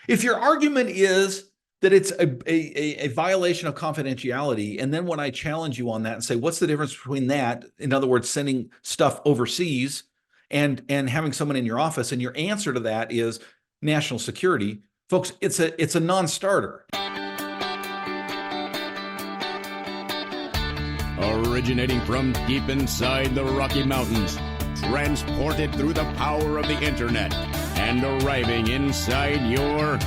If your argument is that it's a violation of confidentiality, and then when I challenge you on that and say, what's the difference between that, in other words, sending stuff overseas and having someone in your office, and your answer to that is national security, folks, it's a non-starter. Originating from deep inside the Rocky Mountains, transported through the power of the internet, and arriving inside your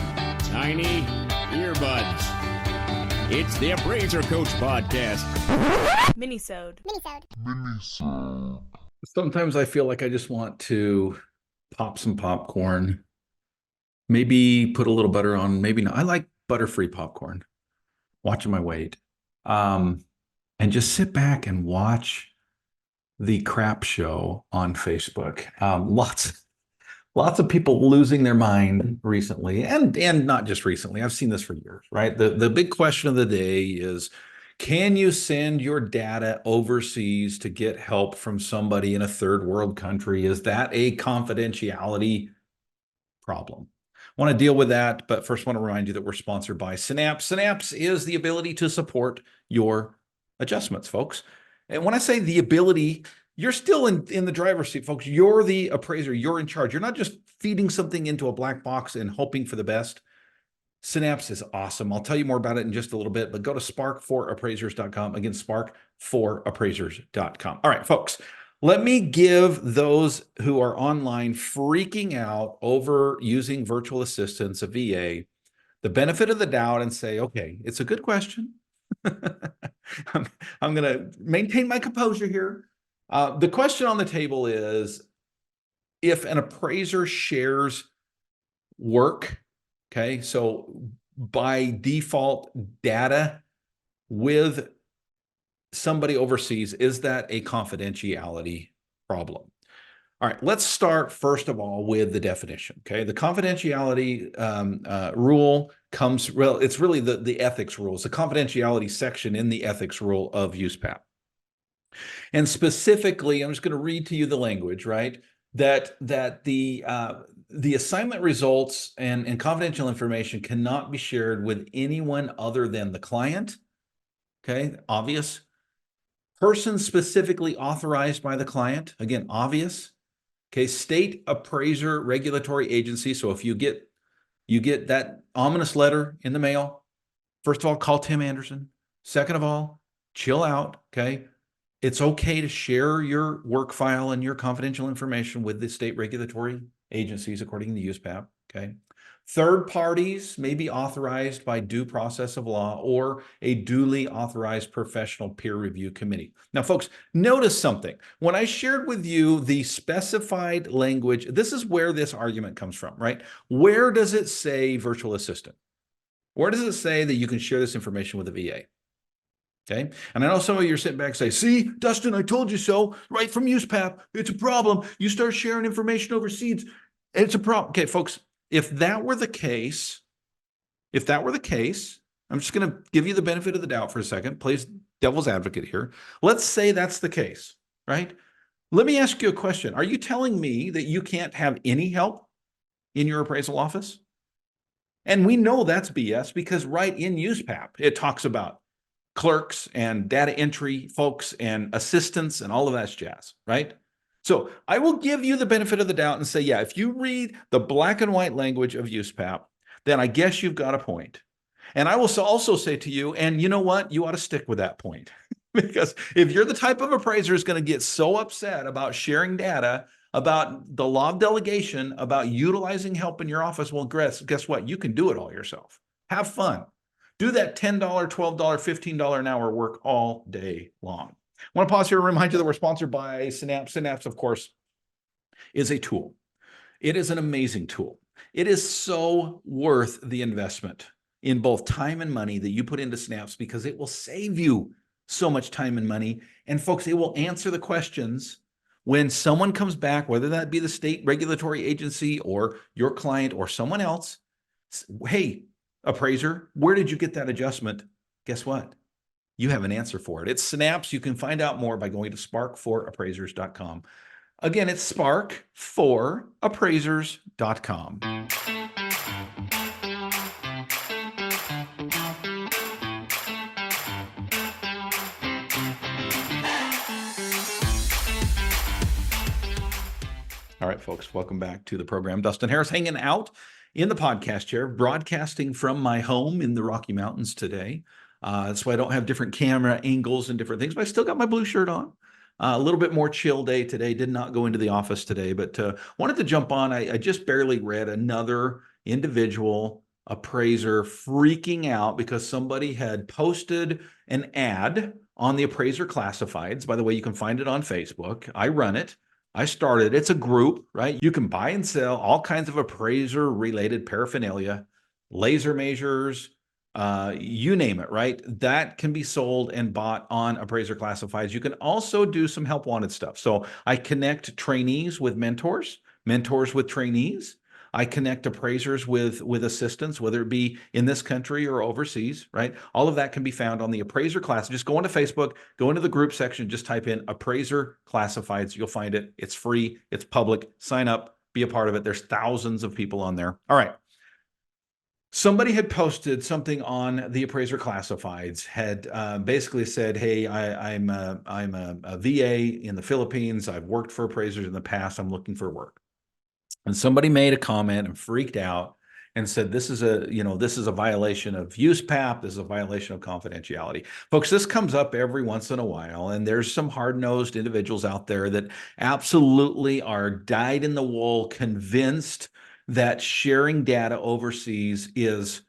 tiny earbuds. It's the Appraiser Coach Podcast. Minisode. Sometimes I feel like I just want to pop some popcorn, maybe put a little butter on, maybe not. I like butter-free popcorn, watching my weight, and just sit back and watch the crap show on Facebook. Lots of people losing their mind recently, and not just recently. I've seen this for years, right? The big question of the day is, can you send your data overseas to get help from somebody in a third world country? Is that a confidentiality problem? I want to deal with that, but first I want to remind you that we're sponsored by Synapse. Synapse is the ability to support your adjustments, folks. And when I say the ability, you're still in the driver's seat, folks. You're the appraiser. You're in charge. You're not just feeding something into a black box and hoping for the best. Synapse is awesome. I'll tell you more about it in just a little bit, but go to spark4appraisers.com. Again, spark4appraisers.com. All right, folks, let me give those who are online freaking out over using virtual assistants, a VA, the benefit of the doubt and say, okay, it's a good question. I'm going to maintain my composure here. The question on the table is, if an appraiser shares work, okay, so by default data with somebody overseas, is that a confidentiality problem? All right, let's start first of all with the definition, okay? The confidentiality rule comes, well, it's really the ethics rules, the confidentiality section in the ethics rule of USPAP. And specifically, I'm just going to read to you the language, right? That the assignment results and confidential information cannot be shared with anyone other than the client. Okay, obvious. Person specifically authorized by the client. Again, obvious. Okay, state appraiser regulatory agency. So if you get that ominous letter in the mail, first of all, call Tim Anderson. Second of all, chill out. Okay. It's okay to share your work file and your confidential information with the state regulatory agencies according to USPAP, okay? Third parties may be authorized by due process of law or a duly authorized professional peer review committee. Now, folks, notice something. When I shared with you the specified language, this is where this argument comes from, right? Where does it say virtual assistant? Where does it say that you can share this information with a VA? Okay. And I know some of you are sitting back and say, see, Dustin, I told you so, right from USPAP. It's a problem. You start sharing information overseas, it's a problem. Okay, folks, if that were the case, I'm just going to give you the benefit of the doubt for a second, plays devil's advocate here. Let's say that's the case, right? Let me ask you a question. Are you telling me that you can't have any help in your appraisal office? And we know that's BS because right in USPAP, it talks about clerks and data entry folks and assistants and all of that jazz, right? So I will give you the benefit of the doubt and say, yeah, if you read the black and white language of USPAP, then I guess you've got a point. And I will also say to you, and you know what? You ought to stick with that point. Because if you're the type of appraiser who's going to get so upset about sharing data, about the law of delegation, about utilizing help in your office, well, guess what? You can do it all yourself. Have fun. Do that $10, $12, $15 an hour work all day long. I want to pause here and remind you that we're sponsored by Synapse. Synapse, of course, is a tool. It is an amazing tool. It is so worth the investment in both time and money that you put into Synapse because it will save you so much time and money. And folks, it will answer the questions when someone comes back, whether that be the state regulatory agency or your client or someone else. Hey, appraiser, where did you get that adjustment? Guess what? You have an answer for it. It's Synapse. You can find out more by going to spark4appraisers.com. Again, it's spark4appraisers.com. All right, folks, welcome back to the program. Dustin Harris hanging out in the podcast chair, broadcasting from my home in the Rocky Mountains today. That's why I don't have different camera angles and different things, but I still got my blue shirt on. A little bit more chill day today. Did not go into the office today, but wanted to jump on. I just barely read another individual appraiser freaking out because somebody had posted an ad on the Appraiser Classifieds. By the way, you can find it on Facebook. I run it. I started, it's a group, right? You can buy and sell all kinds of appraiser related paraphernalia, laser measures, you name it, right? That can be sold and bought on Appraiser Classifieds. You can also do some help wanted stuff. So I connect trainees with mentors, mentors with trainees. I connect appraisers with assistants, whether it be in this country or overseas, right? All of that can be found on the Appraiser class. Just go into Facebook, go into the group section, just type in Appraiser Classifieds. You'll find it. It's free. It's public. Sign up. Be a part of it. There's thousands of people on there. All right. Somebody had posted something on the Appraiser Classifieds, had basically said, hey, I'm a VA in the Philippines. I've worked for appraisers in the past. I'm looking for work. And somebody made a comment and freaked out and said, this is a violation of USPAP. This is a violation of confidentiality. Folks, this comes up every once in a while, and there's some hard-nosed individuals out there that absolutely are dyed-in-the-wool convinced that sharing data overseas is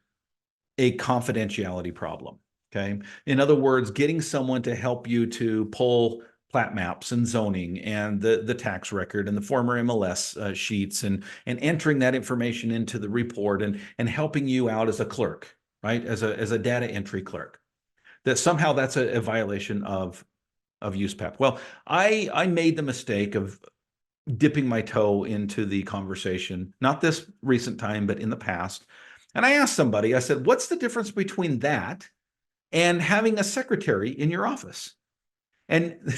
a confidentiality problem, okay? In other words, getting someone to help you to pull plat maps and zoning and the tax record and the former MLS sheets and entering that information into the report and helping you out as a clerk, right? As a data entry clerk, that somehow that's a violation of USPAP. Well, I made the mistake of dipping my toe into the conversation, not this recent time, but in the past. And I asked somebody, I said, what's the difference between that and having a secretary in your office? And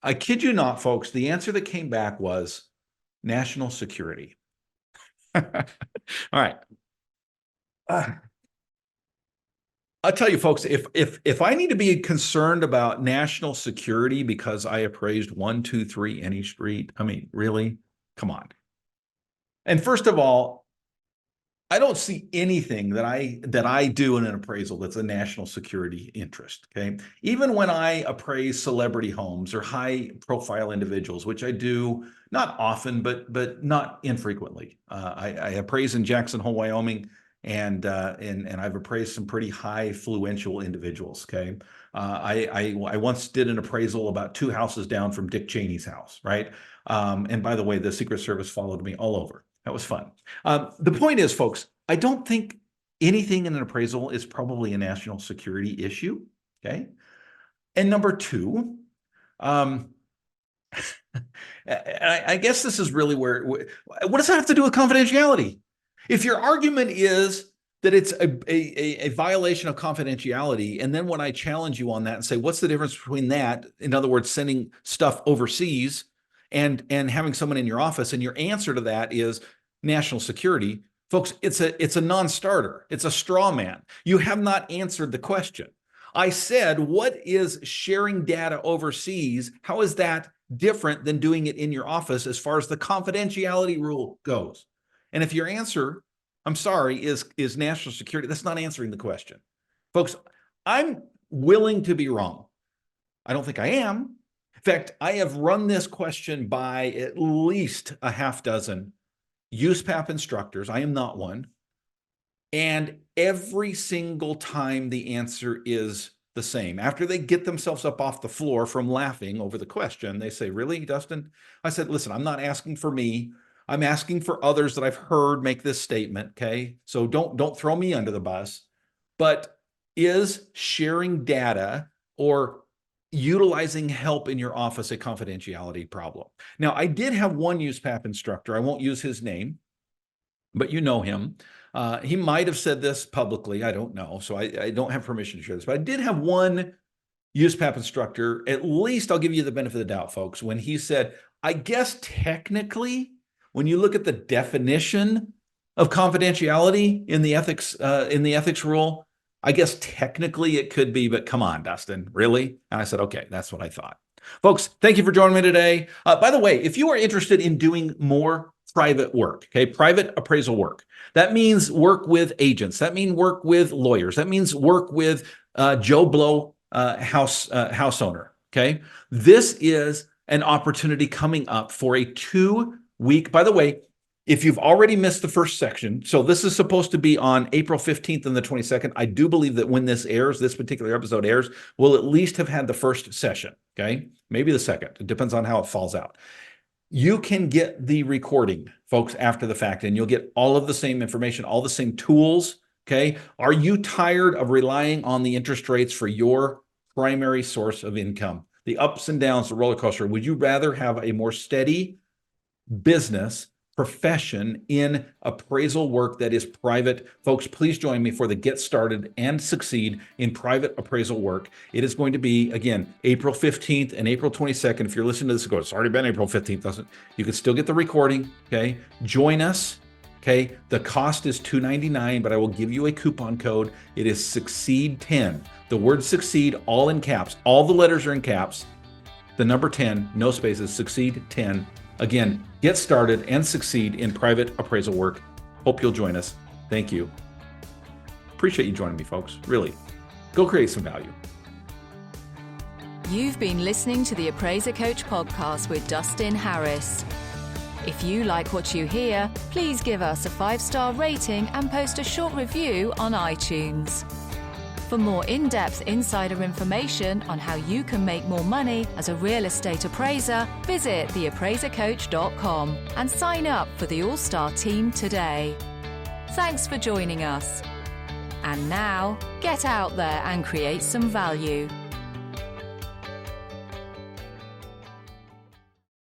I kid you not, folks, the answer that came back was national security. All right. I'll tell you, folks, if I need to be concerned about national security because I appraised 123 any street, I mean, really? Come on. And first of all, I don't see anything that I do in an appraisal that's a national security interest, okay? Even when I appraise celebrity homes or high profile individuals, which I do not often, but not infrequently. I appraise in Jackson Hole, Wyoming, and I've appraised some pretty high fluential individuals, okay? I once did an appraisal about 2 houses down from Dick Cheney's house, right? And by the way, the Secret Service followed me all over. That was fun. The point is, folks, I don't think anything in an appraisal is probably a national security issue, okay? And number two, I guess this is really what does that have to do with confidentiality? If your argument is that it's a violation of confidentiality, and then when I challenge you on that and say, what's the difference between that, in other words, sending stuff overseas and having someone in your office, and your answer to that is national security, folks, it's a non-starter. It's a straw man. You have not answered the question. I said, what is sharing data overseas? How is that different than doing it in your office as far as the confidentiality rule goes? And if your answer, I'm sorry, is national security, that's not answering the question. Folks, I'm willing to be wrong. I don't think I am. In fact, I have run this question by at least a half dozen USPAP instructors. I am not one. And every single time the answer is the same. After they get themselves up off the floor from laughing over the question, they say, really, Dustin? I said, listen, I'm not asking for me. I'm asking for others that I've heard make this statement, okay? So don't throw me under the bus. But is sharing data or utilizing help in your office a confidentiality problem? Now, I did have one USPAP instructor. I won't use his name, but you know him. He might have said this publicly. I don't know. So I don't have permission to share this, but I did have one USPAP instructor, at least I'll give you the benefit of the doubt, folks, when he said, I guess technically, when you look at the definition of confidentiality in the ethics rule, I guess technically it could be, but come on, Dustin, really? And I said, okay, that's what I thought. Folks, thank you for joining me today. By the way, if you are interested in doing more private work, okay, private appraisal work, that means work with agents, that means work with lawyers, that means work with Joe Blow house owner, okay? This is an opportunity coming up for a 2-week, by the way, if you've already missed the first section, so this is supposed to be on April 15th and the 22nd. I do believe that when this airs, this particular episode airs, we'll at least have had the first session, okay? Maybe the second. It depends on how it falls out. You can get the recording, folks, after the fact, and you'll get all of the same information, all the same tools, okay? Are you tired of relying on the interest rates for your primary source of income? The ups and downs, the roller coaster. Would you rather have a more steady business profession in appraisal work that is private? Folks, please join me for the Get Started and Succeed in Private Appraisal Work. It is going to be, again, April 15th and April 22nd. If you're listening to this, go, it's already been April 15th. You can still get the recording, okay? Join us, okay? The cost is $299, but I will give you a coupon code. It is Succeed10. The word Succeed, all in caps. All the letters are in caps. The number 10, no spaces, Succeed10. Again, get started and succeed in private appraisal work. Hope you'll join us. Thank you. Appreciate you joining me, folks. Really. Go create some value. You've been listening to the Appraiser Coach podcast with Dustin Harris. If you like what you hear, please give us a 5-star rating and post a short review on iTunes. For more in-depth insider information on how you can make more money as a real estate appraiser, visit theappraisercoach.com and sign up for the All-Star team today. Thanks for joining us. And now, get out there and create some value.